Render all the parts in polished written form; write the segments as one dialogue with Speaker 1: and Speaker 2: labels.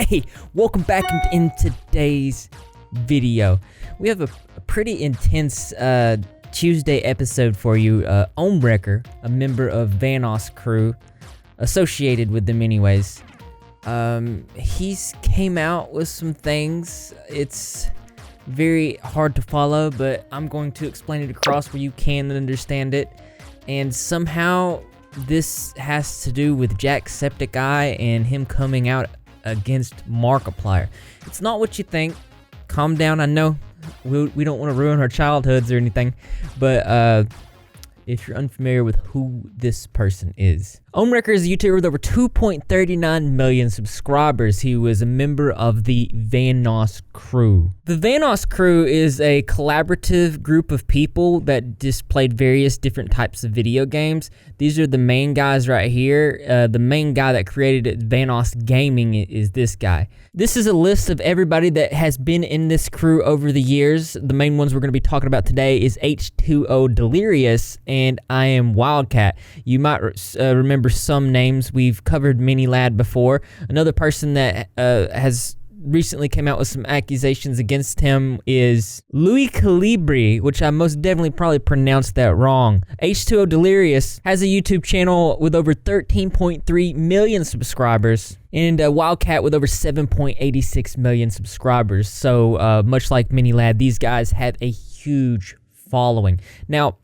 Speaker 1: Hey, welcome back in today's video. We have a pretty intense Tuesday episode for you. Omwrecker, a member of Vanoss crew, associated with them anyways. He's came out with some things. It's very hard to follow, but I'm going to explain it across where you can understand it. And somehow this has to do with JackSepticeye and him coming out against Markiplier. It's not what you think. Calm down. I know we don't want to ruin our childhoods or anything, but if you're unfamiliar with who this person is, Omwrecker is a YouTuber with over 2.39 million subscribers. He was a member of the Vanoss crew. The Vanoss crew is a collaborative group of people that just played various different types of video games. These are the main guys right here. The main guy that created Vanoss Gaming is this guy. This is a list of everybody that has been in this crew over the years. The main ones we're going to be talking about today is H2O Delirious and I Am Wildcat. You might remember some names. We've covered Mini Lad before. Another person that has recently came out with some accusations against him is Louis Calibri, which I most definitely probably pronounced that wrong. H2O Delirious has a YouTube channel with over 13.3 million subscribers, and Wildcat with over 7.86 million subscribers. So much like Mini Lad, these guys have a huge following. Now,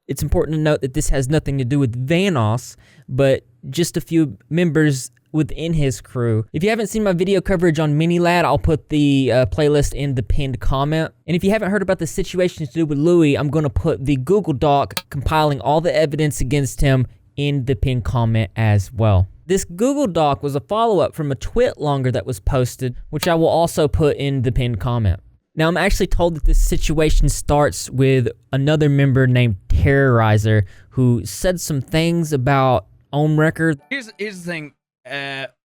Speaker 1: it's important to note that this has nothing to do with Vanoss, but just a few members within his crew. If you haven't seen my video coverage on Mini Lad, I'll put the playlist in the pinned comment. And if you haven't heard about the situation to do with Louis, I'm going to put the Google Doc compiling all the evidence against him in the pinned comment as well. This Google Doc was a follow-up from a twit longer that was posted, which I will also put in the pinned comment. Now, I'm actually told that this situation starts with another member named Terrorizer, who said some things about Omwrecker.
Speaker 2: Here's the thing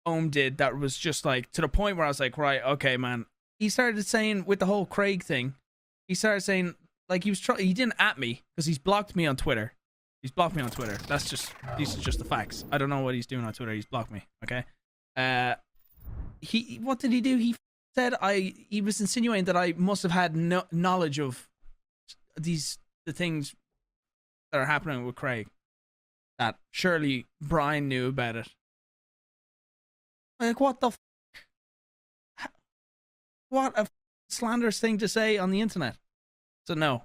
Speaker 2: Ohm did that was just like to the point where I was like, right, okay, man. He started saying with the whole Craig thing, he started saying like he didn't at me because he's blocked me on Twitter. He's blocked me on Twitter. These are just the facts. I don't know what he's doing on Twitter. He's blocked me. Okay. What did he do? He said he was insinuating that I must have had no knowledge of the things that are happening with Craig. That surely Brian knew about it. Like, what the what a slanderous thing to say on the internet. So no,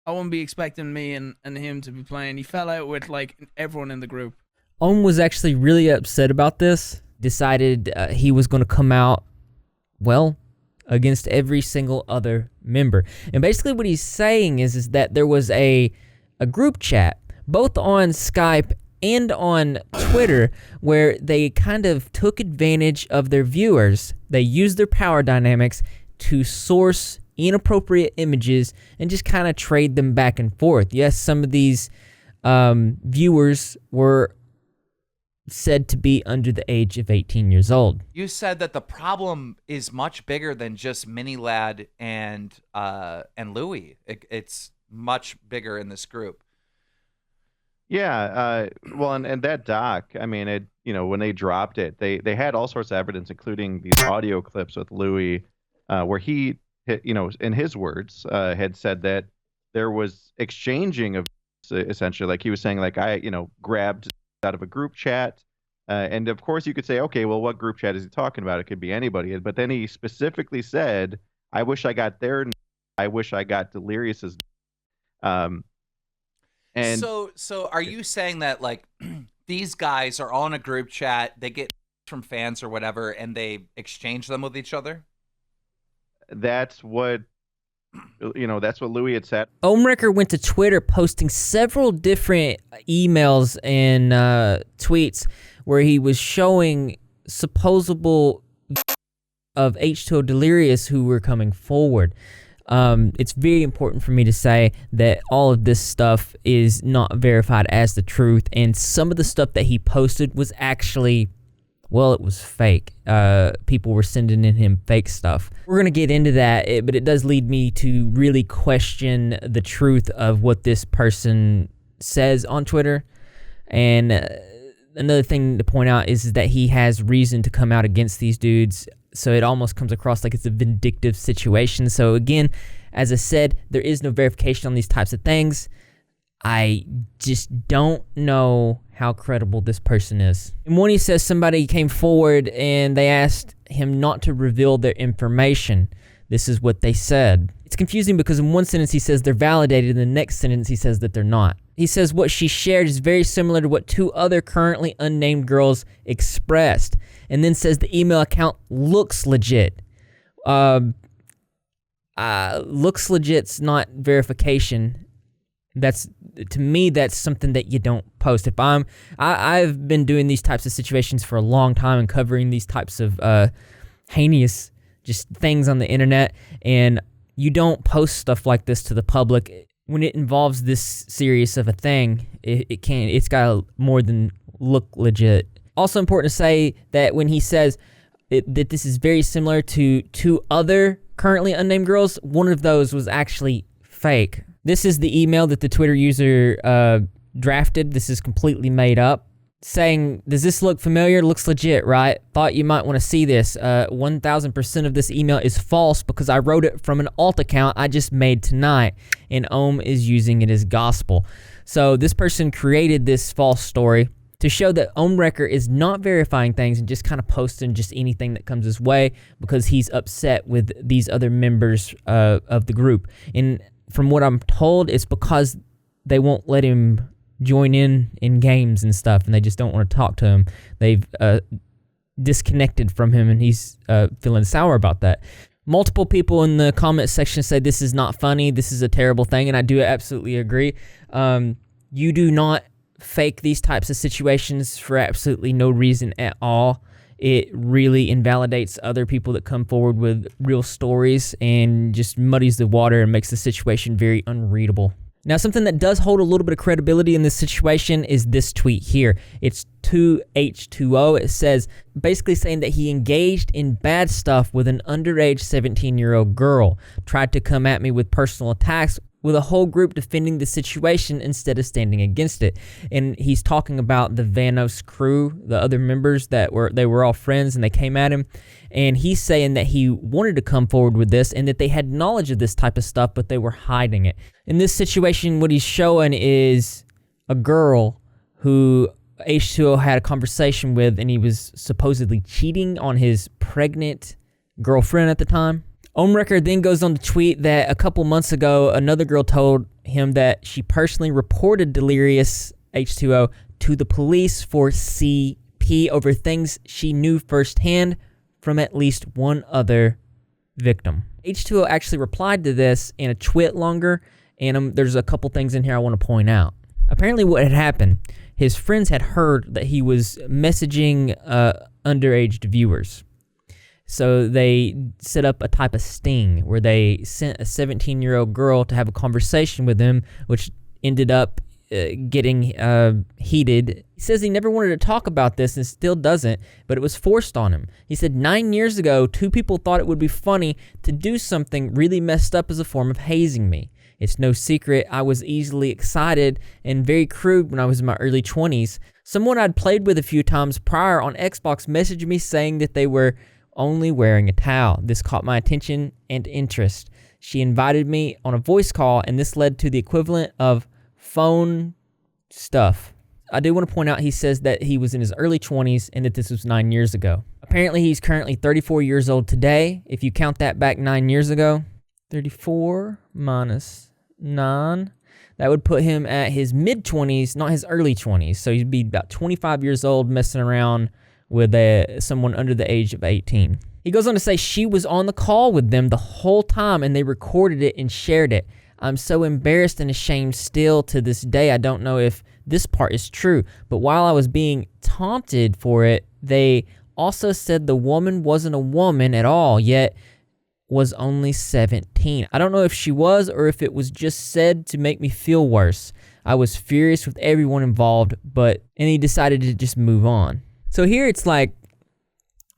Speaker 2: I wouldn't be expecting me and him to be playing. He fell out with like everyone in the group.
Speaker 1: Ohm was actually really upset about this. Decided he was going to come out, well, against every single other member. And basically what he's saying is that there was a group chat, both on Skype and on Twitter, where they kind of took advantage of their viewers. They used their power dynamics to source inappropriate images and just kind of trade them back and forth. Yes, some of these viewers were said to be under the age of 18 years old.
Speaker 3: You said that the problem is much bigger than just Mini Lad and Louis. It's much bigger in this group.
Speaker 4: Yeah, well, and that doc, I mean, when they dropped it, they had all sorts of evidence, including these audio clips with Louis, where he, in his words, had said that there was exchanging of, essentially, like he was saying, like, I, grabbed out of a group chat, and of course you could say, okay, well, what group chat is he talking about? It could be anybody, but then he specifically said, I wish I got their, I wish I got Delirious's. And
Speaker 3: so are you saying that like these guys are all in a group chat, they get from fans or whatever, and they exchange them with each other?
Speaker 4: That's what Louis had said.
Speaker 1: Omwrecker went to Twitter posting several different emails and tweets where he was showing supposable of H2O Delirious who were coming forward. It's very important for me to say that all of this stuff is not verified as the truth, and some of the stuff that he posted was actually, well, it was fake. People were sending in him fake stuff. We're going to get into that, but it does lead me to really question the truth of what this person says on Twitter, and another thing to point out is that he has reason to come out against these dudes, so it almost comes across like it's a vindictive situation. So again, as I said, there is no verification on these types of things. I just don't know how credible this person is. And one, he says somebody came forward and they asked him not to reveal their information. This is what they said. It's confusing because in one sentence he says they're validated, in the next sentence he says that they're not. He says what she shared is very similar to what 2 other currently unnamed girls expressed, and then says the email account looks legit. Looks legit's not verification. That's, to me, that's something that you don't post. If I've been doing these types of situations for a long time and covering these types of heinous just things on the internet, and you don't post stuff like this to the public when it involves this serious of a thing. It's got more than look legit. Also important to say that when he says that this is very similar to 2 other currently unnamed girls, one of those was actually fake. This is the email that the Twitter user drafted. This is completely made up. Saying, does this look familiar? Looks legit, right? Thought you might want to see this. 1000% of this email is false because I wrote it from an alt account I just made tonight, and Ohm is using it as gospel. So this person created this false story to show that Omwrecker is not verifying things and just kind of posting just anything that comes his way because he's upset with these other members of the group. And from what I'm told, it's because they won't let him join in games and stuff, and they just don't want to talk to him. They've disconnected from him, and he's feeling sour about that. Multiple people in the comment section say this is not funny, this is a terrible thing, and I do absolutely agree. You do not fake these types of situations for absolutely no reason at all. It really invalidates other people that come forward with real stories and just muddies the water and makes the situation very unreadable. Now, something that does hold a little bit of credibility in this situation is this tweet here. It's 2H2O. It says, basically saying that he engaged in bad stuff with an underage 17-year-old girl, tried to come at me with personal attacks, with a whole group defending the situation instead of standing against it. And he's talking about the Vanos crew, the other members they were all friends and they came at him. And he's saying that he wanted to come forward with this and that they had knowledge of this type of stuff, but they were hiding it. In this situation, what he's showing is a girl who H2O had a conversation with, and he was supposedly cheating on his pregnant girlfriend at the time. Omwrecker then goes on to tweet that a couple months ago, another girl told him that she personally reported Delirious H2O to the police for CP over things she knew firsthand from at least one other victim. H2O actually replied to this in a twit longer, and there's a couple things in here I want to point out. Apparently what had happened, his friends had heard that he was messaging underage viewers. So they set up a type of sting where they sent a 17-year-old girl to have a conversation with him, which ended up getting heated. He says he never wanted to talk about this and still doesn't, but it was forced on him. He said 9 years ago, 2 people thought it would be funny to do something really messed up as a form of hazing me. It's no secret I was easily excited and very crude when I was in my early 20s. Someone I'd played with a few times prior on Xbox messaged me saying that they were only wearing a towel. This caught my attention and interest. She invited me on a voice call, and this led to the equivalent of phone stuff. I do want to point out he says that he was in his early 20s and that this was 9 years ago. Apparently he's currently 34 years old today. If you count that back 9 years ago, 34 minus 9, that would put him at his mid-20s, not his early 20s. So he'd be about 25 years old messing around with someone under the age of 18. He goes on to say she was on the call with them the whole time and they recorded it and shared it. I'm so embarrassed and ashamed still to this day. I don't know if this part is true, but while I was being taunted for it, they also said the woman wasn't a woman at all, yet was only 17. I don't know if she was or if it was just said to make me feel worse. I was furious with everyone involved, and he decided to just move on. So here it's like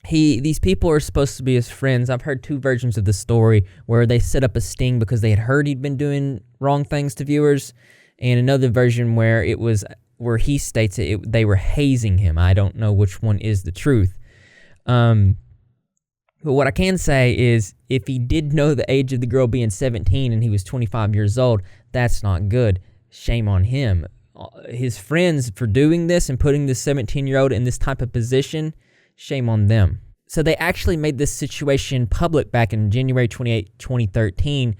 Speaker 1: these people are supposed to be his friends. I've heard 2 versions of the story where they set up a sting because they had heard he'd been doing wrong things to viewers, and another version where it was where he states they were hazing him. I don't know which one is the truth. But what I can say is, if he did know the age of the girl being 17 and he was 25 years old, that's not good. Shame on him. His friends for doing this and putting this 17-year-old in this type of position, shame on them. So they actually made this situation public back in January 28, 2013,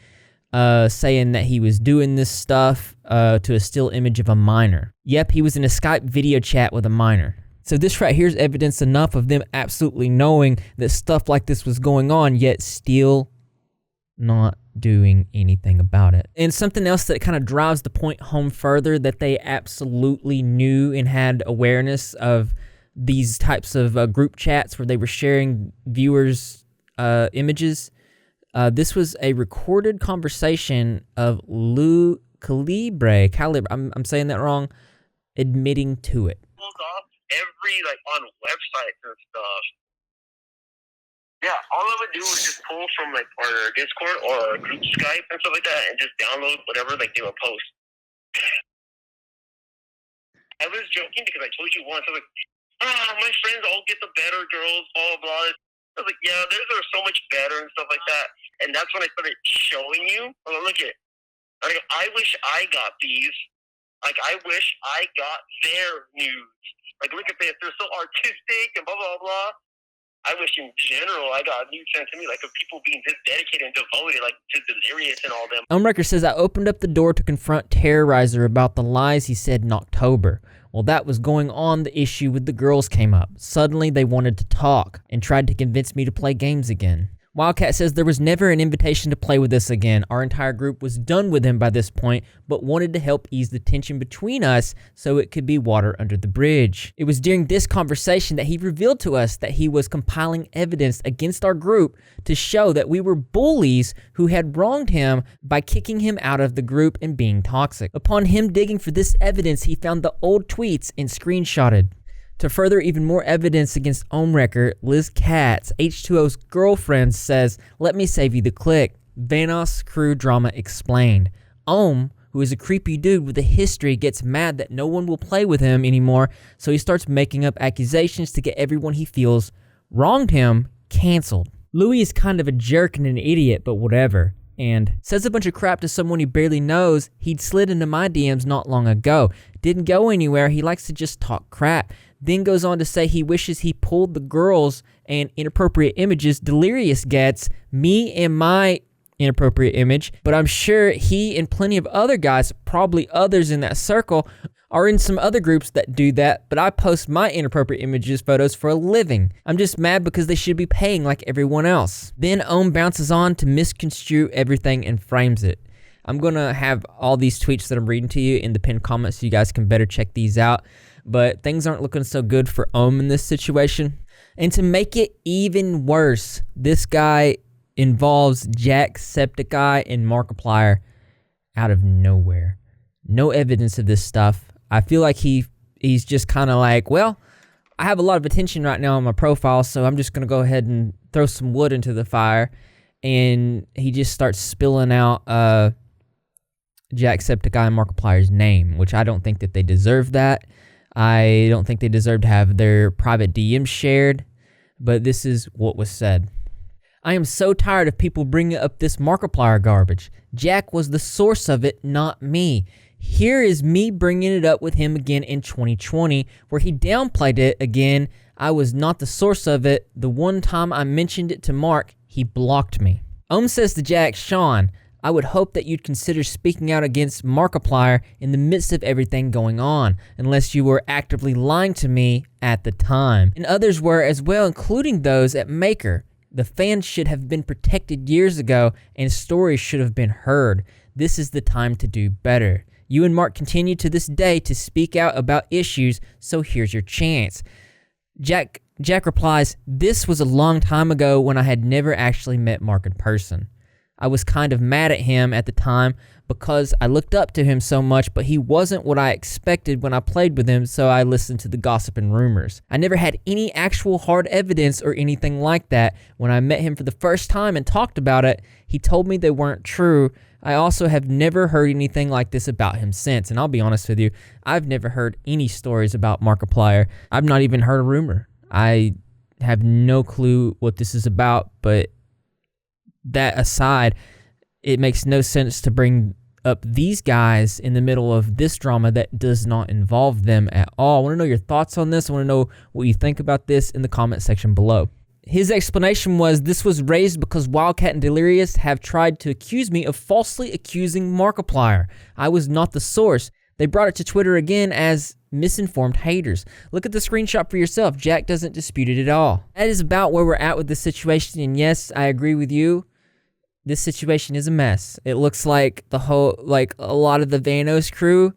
Speaker 1: saying that he was doing this stuff to a still image of a minor. Yep, he was in a Skype video chat with a minor. So this right here is evidence enough of them absolutely knowing that stuff like this was going on, yet still not doing anything about it. And something else that kind of drives the point home further, that they absolutely knew and had awareness of these types of group chats where they were sharing viewers' images. This was a recorded conversation of Lou Calibre, I'm saying that wrong, admitting to it.
Speaker 5: Off every, like, on websites and stuff. Yeah, all I would do was just pull from, like, our Discord or our group Skype and stuff like that and just download whatever, like, they would post. I was joking because I told you once, I was like, my friends all get the better girls, blah, blah, blah. I was like, yeah, theirs are so much better and stuff like that. And that's when I started showing you. Oh, look at it. I wish I got these. Like, I wish I got their nudes. Like, look at this. They're so artistic and blah, blah, blah. I wish in general I got nudes sent to me, like, of people being this dedicated and devoted, like, to Delirious and all them.
Speaker 1: Omwrecker says, I opened up the door to confront Terrorizer about the lies he said in October. Well, that was going on, the issue with the girls came up. Suddenly, they wanted to talk and tried to convince me to play games again. Wildcat says there was never an invitation to play with us again. Our entire group was done with him by this point, but wanted to help ease the tension between us so it could be water under the bridge. It was during this conversation that he revealed to us that he was compiling evidence against our group to show that we were bullies who had wronged him by kicking him out of the group and being toxic. Upon him digging for this evidence, he found the old tweets and screenshotted. To further even more evidence against Omwrecker, Liz Katz, H2O's girlfriend, says, let me save you the click. Vanoss crew drama explained. Ohm, who is a creepy dude with a history, gets mad that no one will play with him anymore, so he starts making up accusations to get everyone he feels wronged him canceled. Louis is kind of a jerk and an idiot, but whatever. And says a bunch of crap to someone he barely knows. He'd slid into my DMs not long ago. Didn't go anywhere. He likes to just talk crap. Then goes on to say he wishes he pulled the girls and inappropriate images Delirious gets, me and my inappropriate image, but I'm sure he and plenty of other guys, probably others in that circle, are in some other groups that do that, but I post my inappropriate images photos for a living. I'm just mad because they should be paying like everyone else. Then Ohm bounces on to misconstrue everything and frames it. I'm going to have all these tweets that I'm reading to you in the pinned comments so you guys can better check these out. But things aren't looking so good for Ohm in this situation. And to make it even worse, this guy involves JackSepticeye and Markiplier out of nowhere. No evidence of this stuff. I feel like he's just kind of like, well, I have a lot of attention right now on my profile, so I'm just going to go ahead and throw some wood into the fire. And he just starts spilling out JackSepticeye and Markiplier's name, which I don't think that they deserve that. I don't think they deserve to have their private DMs shared, but this is what was said. I am so tired of people bringing up this Markiplier garbage. Jack was the source of it, not me. Here is me bringing it up with him again in 2020, where he downplayed it again. I was not the source of it. The one time I mentioned it to Mark, he blocked me. Ohm says to Jack, Sean, I would hope that you'd consider speaking out against Markiplier in the midst of everything going on, unless you were actively lying to me at the time. And others were as well, including those at Maker. The fans should have been protected years ago, and stories should have been heard. This is the time to do better. You and Mark continue to this day to speak out about issues, so here's your chance. Jack replies, this was a long time ago when I had never actually met Mark in person. I was kind of mad at him at the time because I looked up to him so much, but he wasn't what I expected when I played with him, so I listened to the gossip and rumors. I never had any actual hard evidence or anything like that. When I met him for the first time and talked about it, he told me they weren't true. I also have never heard anything like this about him since, and I'll be honest with you, I've never heard any stories about Markiplier. I've not even heard a rumor. I have no clue what this is about, but that aside, it makes no sense to bring up these guys in the middle of this drama that does not involve them at all. I want to know your thoughts on this. I want to know what you think about this in the comment section below. His explanation was, this was raised because Wildcat and Delirious have tried to accuse me of falsely accusing Markiplier. I was not the source. They brought it to Twitter again as misinformed haters. Look at the screenshot for yourself. Jack doesn't dispute it at all. That is about where we're at with this situation, and yes, I agree with you. This situation is a mess. It looks like a lot of the Vanos crew,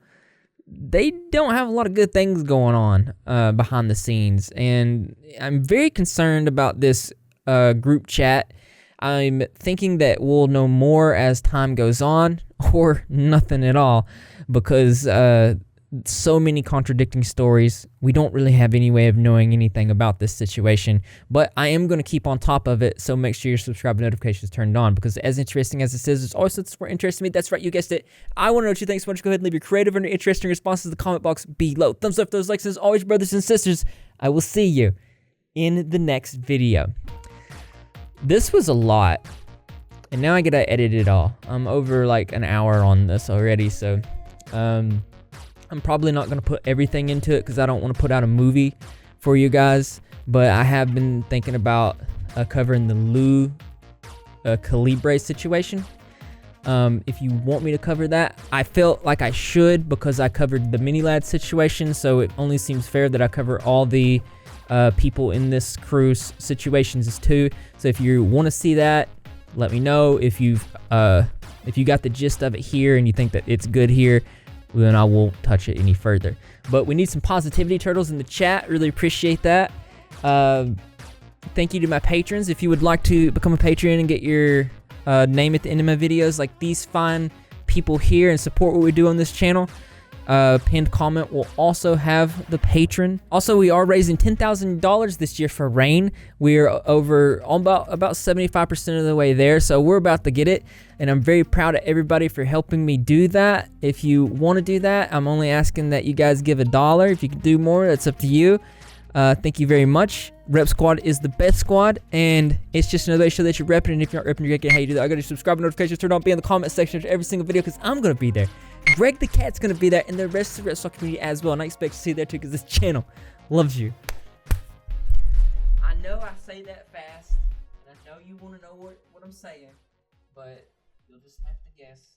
Speaker 1: they don't have a lot of good things going on behind the scenes, and I'm very concerned about this group chat. I'm thinking that we'll know more as time goes on, or nothing at all, because so many contradicting stories. We don't really have any way of knowing anything about this situation, but I am going to keep on top of it, so make sure your subscribe notifications turned on, because as interesting as this is, it's always something more interesting to me. That's right, you guessed it. I want to know what you think, so why don't you go ahead and leave your creative and interesting responses in the comment box below. Thumbs up those likes, as always, brothers and sisters. I will see you in the next video. This was a lot, and now I gotta edit it all. I'm over like an hour on this already, so I'm probably not going to put everything into it because I don't want to put out a movie for you guys, but I have been thinking about covering the Lou Calibre situation. If you want me to cover that, I felt like I should because I covered the Mini Lad situation, so it only seems fair that I cover all the people in this crew's situations too. So if you want to see that, let me know. If you got the gist of it here and you think that it's good here, then I won't touch it any further. But we need some positivity turtles in the chat. Really appreciate that. Thank you to my patrons. If you would like to become a patron and get your name at the end of my videos like these fine people here and support what we do on this channel, pinned comment will also have the patron. Also, we are raising $10,000 this year for Rain. We're over about 75% of the way there, so we're about to get it, and I'm very proud of everybody for helping me do that. If you want to do that, I'm only asking that you guys give $1. If you can do more, that's up to you. Thank you very much. Rep Squad is the best squad, and it's just another way to show that you're repping, and if you're not repping, you're getting how you do that. I got to subscribe, notifications turned on, be in the comment section for every single video, because I'm going to be there. Greg the Cat's going to be there, and the rest of the Repzilla community as well, and I expect to see you there too, because this channel loves you. I know I say that fast, and I know you want to know what I'm saying, but you'll just have to guess.